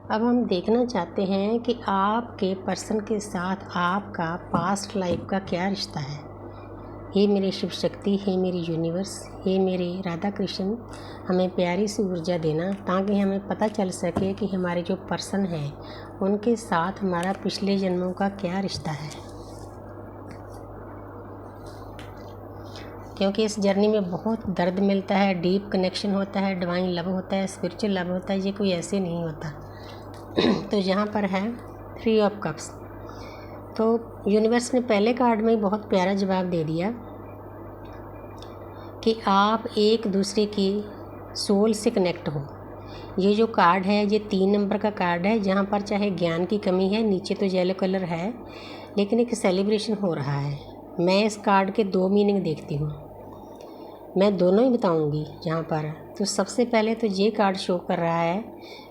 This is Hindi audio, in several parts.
अब हम देखना चाहते हैं कि आपके पर्सन के साथ आपका पास्ट लाइफ का क्या रिश्ता है। हे मेरे शिव शक्ति, हे मेरी यूनिवर्स, हे मेरे राधा कृष्ण, हमें प्यारी सी ऊर्जा देना ताकि हमें पता चल सके कि हमारे जो पर्सन है उनके साथ हमारा पिछले जन्मों का क्या रिश्ता है। क्योंकि इस जर्नी में बहुत दर्द मिलता है, डीप कनेक्शन होता है, डिवाइन लव होता है, स्पिरिचुअल लव होता है, ये कोई ऐसे नहीं होता। तो यहाँ पर है 3 ऑफ कप्स। तो यूनिवर्स ने पहले कार्ड में बहुत प्यारा जवाब दे दिया कि आप एक दूसरे की सोल से कनेक्ट हो। ये जो कार्ड है ये 3 नंबर का कार्ड है, जहाँ पर चाहे ज्ञान की कमी है, नीचे तो येलो कलर है लेकिन एक सेलिब्रेशन हो रहा है। मैं इस कार्ड के 2 मीनिंग देखती हूँ, मैं दोनों ही बताऊंगी यहाँ पर। तो सबसे पहले तो ये कार्ड शो कर रहा है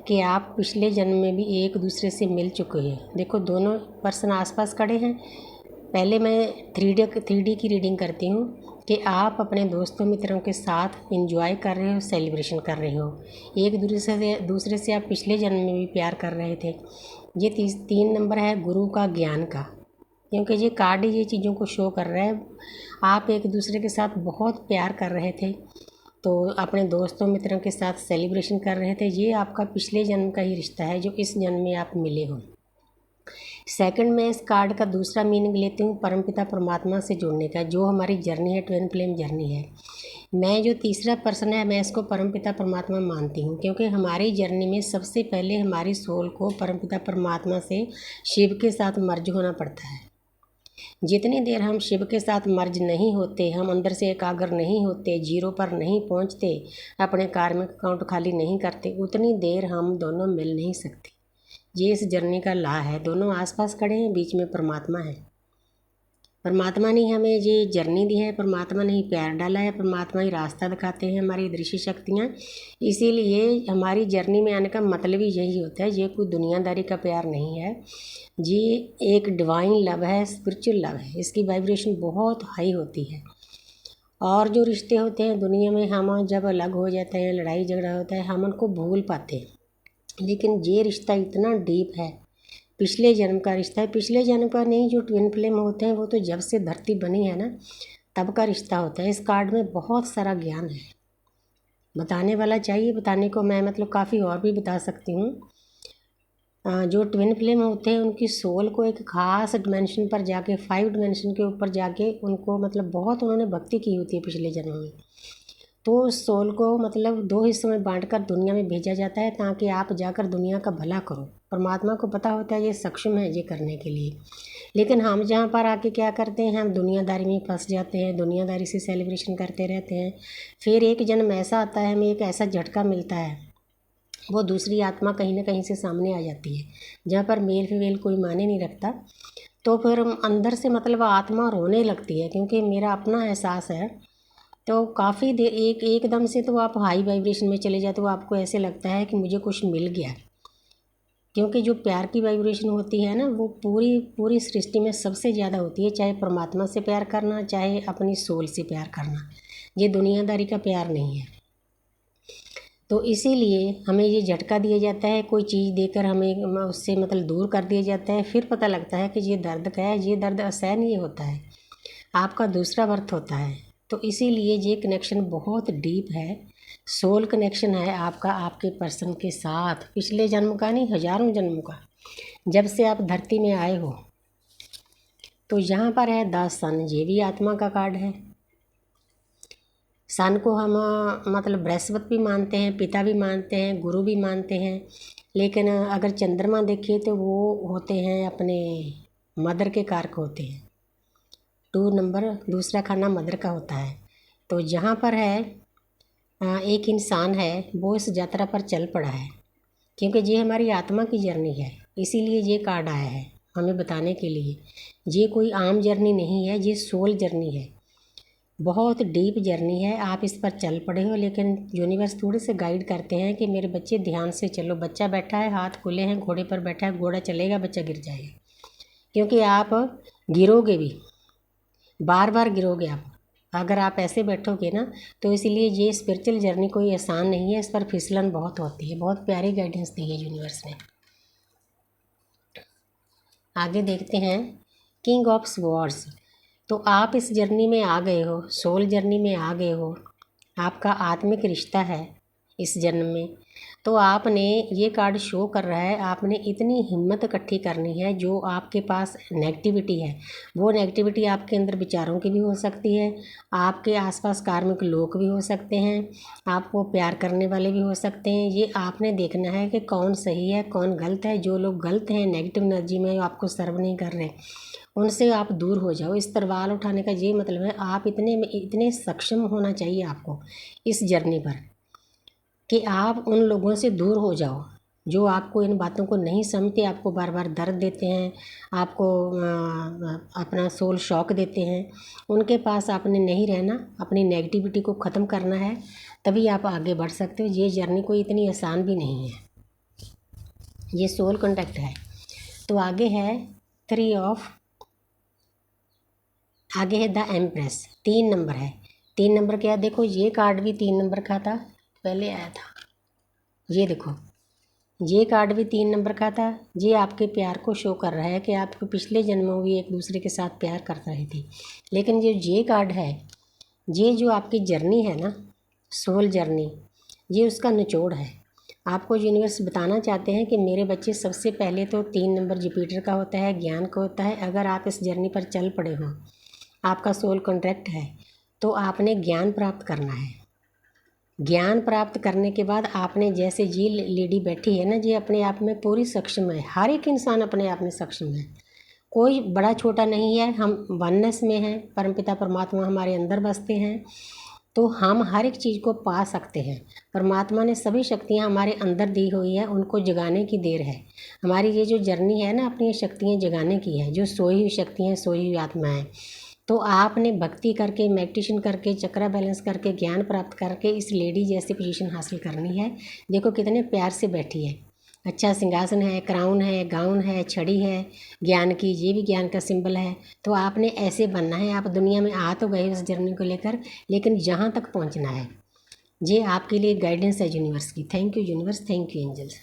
कि आप पिछले जन्म में भी एक दूसरे से मिल चुके हैं। देखो दोनों पर्सन आसपास खड़े हैं। पहले मैं 3D की रीडिंग करती हूँ कि आप अपने दोस्तों मित्रों के साथ एंजॉय कर रहे हो, सेलिब्रेशन कर रहे हो। एक दूसरे से आप पिछले जन्म में भी प्यार कर रहे थे। ये 3 नंबर है गुरु का, ज्ञान का, क्योंकि ये कार्ड ये चीज़ों को शो कर रहा है। आप एक दूसरे के साथ बहुत प्यार कर रहे थे, तो अपने दोस्तों मित्रों के साथ सेलिब्रेशन कर रहे थे। ये आपका पिछले जन्म का ही रिश्ता है जो इस जन्म में आप मिले हो। सेकंड में इस कार्ड का दूसरा मीनिंग लेती हूँ परमपिता परमात्मा से जुड़ने का, जो हमारी जर्नी है, ट्विन फ्लेम जर्नी है। मैं जो तीसरा पर्सन है मैं इसको परमपिता परमात्मा मानती हूँ, क्योंकि हमारी जर्नी में सबसे पहले हमारी सोल को परमपिता परमात्मा से, शिव के साथ मर्ज होना पड़ता है। जितनी देर हम शिव के साथ मर्ज नहीं होते, हम अंदर से एकाग्र नहीं होते, जीरो पर नहीं पहुंचते, अपने कार्मिक अकाउंट खाली नहीं करते, उतनी देर हम दोनों मिल नहीं सकते। ये इस जर्नी का लॉ है। दोनों आसपास खड़े हैं, बीच में परमात्मा है। परमात्मा ने हमें ये जर्नी दी है, परमात्मा ने ही प्यार डाला है, परमात्मा ही रास्ता दिखाते हैं, हमारी दृश्य शक्तियाँ। इसीलिए हमारी जर्नी में आने का मतलब ही यही होता है। ये कोई दुनियादारी का प्यार नहीं है, ये एक डिवाइन लव है, स्पिरिचुअल लव है। इसकी वाइब्रेशन बहुत हाई होती है। और जो रिश्ते होते हैं दुनिया में, हम जब अलग हो जाते हैं, लड़ाई झगड़ा होता है, हम उनको भूल पाते हैं। लेकिन ये रिश्ता इतना डीप है, पिछले जन्म का रिश्ता है। पिछले जन्म का नहीं, जो ट्विन फ्लेम होते हैं वो तो जब से धरती बनी है ना तब का रिश्ता होता है। इस कार्ड में बहुत सारा ज्ञान है, बताने वाला चाहिए। बताने को मैं काफ़ी और भी बता सकती हूँ। जो ट्विन फ्लेम होते हैं उनकी सोल को एक ख़ास डिमेंशन पर जाके, 5 डिमेंशन के ऊपर जाके, उनको बहुत उन्होंने भक्ति की होती है पिछले जन्म में। तो उस सोल को 2 हिस्सों में बांटकर दुनिया में भेजा जाता है ताकि आप जाकर दुनिया का भला करो। परमात्मा को पता होता है ये सक्षम है ये करने के लिए, लेकिन हम जहाँ पर आके क्या करते हैं, हम दुनियादारी में फंस जाते हैं, दुनियादारी से सेलिब्रेशन करते रहते हैं। फिर एक जन्म ऐसा आता है, हमें एक ऐसा झटका मिलता है, वो दूसरी आत्मा कहीं ना कहीं से सामने आ जाती है, जहाँ पर मेल फीमेल कोई माने नहीं रखता। तो फिर अंदर से आत्मा रोने लगती है, क्योंकि मेरा अपना एहसास है। तो काफ़ी देर एकदम से तो आप हाई वाइब्रेशन में चले जाते हो, आपको ऐसे लगता है कि मुझे कुछ मिल गया। क्योंकि जो प्यार की वाइब्रेशन होती है ना, वो पूरी सृष्टि में सबसे ज़्यादा होती है। चाहे परमात्मा से प्यार करना, चाहे अपनी सोल से प्यार करना, ये दुनियादारी का प्यार नहीं है। तो इसीलिए हमें ये झटका दिया जाता है, कोई चीज़ देकर हमें उससे दूर कर दिया जाता है। फिर पता लगता है कि ये दर्द क्या है, ये दर्द असहनीय होता है, आपका दूसरा बर्थ होता है। तो इसीलिए ये कनेक्शन बहुत डीप है, सोल कनेक्शन है आपका आपके पर्सन के साथ, पिछले जन्म का नहीं, हजारों जन्मों का, जब से आप धरती में आए हो। तो यहाँ पर है 10 सन, ये भी आत्मा का कार्ड है। सन को हम बृहस्पति भी मानते हैं, पिता भी मानते हैं, गुरु भी मानते हैं। लेकिन अगर चंद्रमा देखिए तो वो होते हैं अपने मदर के कारक होते हैं। 2 नंबर दूसरा खाना मदर का होता है। तो जहाँ पर है एक इंसान है, वो इस यात्रा पर चल पड़ा है, क्योंकि ये हमारी आत्मा की जर्नी है। इसीलिए ये कार्ड आया है हमें बताने के लिए। ये कोई आम जर्नी नहीं है, ये सोल जर्नी है, बहुत डीप जर्नी है। आप इस पर चल पड़े हो, लेकिन यूनिवर्स थोड़े से गाइड करते हैं कि मेरे बच्चे ध्यान से चलो। बच्चा बैठा है, हाथ खुले हैं, घोड़े पर बैठा है, घोड़ा चलेगा, बच्चा गिर जाएगा, क्योंकि आप गिरोगे भी, बार बार गिरोगे आप अगर आप ऐसे बैठोगे ना। तो इसलिए ये स्पिरिचुअल जर्नी कोई आसान नहीं है, इस पर फिसलन बहुत होती है। बहुत प्यारी गाइडेंस दी है यूनिवर्स ने। आगे देखते हैं किंग ऑफ स्वॉर्ड्स। तो आप इस जर्नी में आ गए हो, सोल जर्नी में आ गए हो, आपका आत्मिक रिश्ता है इस जन्म में। तो आपने ये कार्ड शो कर रहा है, आपने इतनी हिम्मत इकट्ठी करनी है। जो आपके पास नेगेटिविटी है, वो नेगेटिविटी आपके अंदर विचारों की भी हो सकती है, आपके आसपास कार्मिक लोग भी हो सकते हैं, आपको प्यार करने वाले भी हो सकते हैं। ये आपने देखना है कि कौन सही है कौन गलत है। जो लोग गलत हैं, नेगेटिव एनर्जी में आपको सर्व नहीं कर रहे, उनसे आप दूर हो जाओ। इस तलवार उठाने का ये मतलब है आप इतने सक्षम होना चाहिए आपको इस जर्नी पर कि आप उन लोगों से दूर हो जाओ जो आपको इन बातों को नहीं समझते, आपको बार बार दर्द देते हैं, आपको अपना सोल शॉक देते हैं। उनके पास आपने नहीं रहना, अपनी नेगेटिविटी को ख़त्म करना है, तभी आप आगे बढ़ सकते हो। ये जर्नी कोई इतनी आसान भी नहीं है, ये सोल कॉन्टैक्ट है। तो आगे है आगे है द एम्प्रेस, 3 नंबर है। 3 नंबर क्या है, देखो ये कार्ड भी 3 नंबर का था, पहले आया था। ये देखो, ये कार्ड भी 3 नंबर का था। ये आपके प्यार को शो कर रहा है कि आपको पिछले जन्मों भी एक दूसरे के साथ प्यार कर रहे थे। लेकिन ये कार्ड है, ये जो आपकी जर्नी है ना, सोल जर्नी, ये उसका निचोड़ है। आपको यूनिवर्स बताना चाहते हैं कि मेरे बच्चे, सबसे पहले तो 3 नंबर जुपिटर का होता है, ज्ञान का होता है। अगर आप इस जर्नी पर चल पड़े हो, आपका सोल कॉन्ट्रैक्ट है, तो आपने ज्ञान प्राप्त करना है। ज्ञान प्राप्त करने के बाद आपने, जैसे ये लेडी बैठी है ना, ये अपने आप में पूरी सक्षम है। हर एक इंसान अपने आप में सक्षम है, कोई बड़ा छोटा नहीं है। हम वननेस में हैं, परमपिता परमात्मा हमारे अंदर बसते हैं, तो हम हर एक चीज़ को पा सकते हैं। परमात्मा ने सभी शक्तियाँ हमारे अंदर दी हुई है, उनको जगाने की देर है। हमारी ये जो जर्नी है ना, अपनी शक्तियाँ जगाने की है, जो सोई हुई शक्तियाँ, सोई हुई आत्माएँ। तो आपने भक्ति करके, मेडिटेशन करके, चक्रा बैलेंस करके, ज्ञान प्राप्त करके इस लेडी जैसी पोजीशन हासिल करनी है। देखो कितने प्यार से बैठी है, अच्छा सिंहासन है, क्राउन है, गाउन है, छड़ी है ज्ञान की, ये भी ज्ञान का सिंबल है। तो आपने ऐसे बनना है। आप दुनिया में आ तो गए उस जर्नी को लेकर, लेकिन जहाँ तक पहुँचना है, ये आपके लिए गाइडेंस है यूनिवर्स की। Thank you universe, thank you angels.